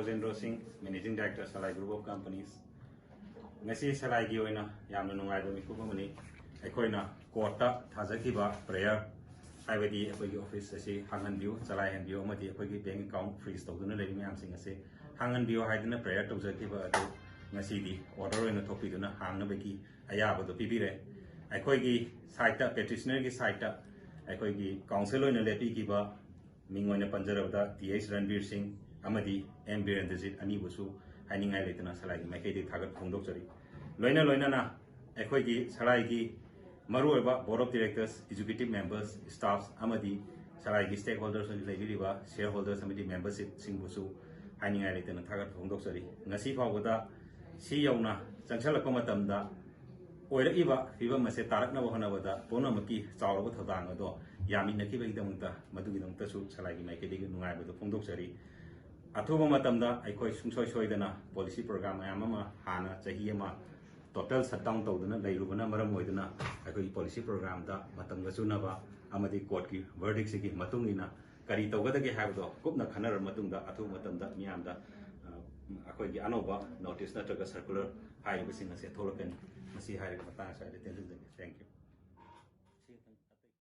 Rosendro Singh, Managing Director, Salai Group of Companies. Ngasi Salai gi oina yamna nungai ba miku mani aikoina court thajakiba prayer haibadi akoigi office asi hangan view chalai han view amadi akoigi bank account freeze tawduna lei myam sing ase hangan view haiduna prayer tawjakiba adu ngasi di order oina thopiduna hangna bagi ayaba do pibire aikoigi site ta petitioner gi site ta aikoigi council oina lepi kiba mingoina panjarabda TH Ranbir Singh amadi M Birendrajit ani busu haningai leituna salai gi maikei di thagat phongdok chari loina na aikoigi salai gi maruoba board of directors executive members staffs amadi salai gi stakeholders ni leibiriba shareholders amadi membership singbusu haningai leituna thagat phongdok chari ngasi phawada si yauna changsalakpa matamda oirakiba fibam ase tarakna bohanabada ponamaki chawraba thodang ado yamina ki bagidamta madugidamta su salai gi maikei di nungai badu phongdok chari अथुब मतमदा अखोई सुंसोय सोयदना policy programme मयामा हाना चाही अमा total shutdown तौदना लैरुबना मरम ओइदना अखोई policy programme दा मतमगा सुनबा अमदि court की verdict सिगी मतुंगिना करी तौगदगे हाबदो कुपना खनर मतुंगदा अथुब मतमदा मियामदा अखोई की अनोबा नोटिस नत्रगा सर्कुलर हाइबसिंग असे थोलकन मसी हाइरग मता साइड थैंक यू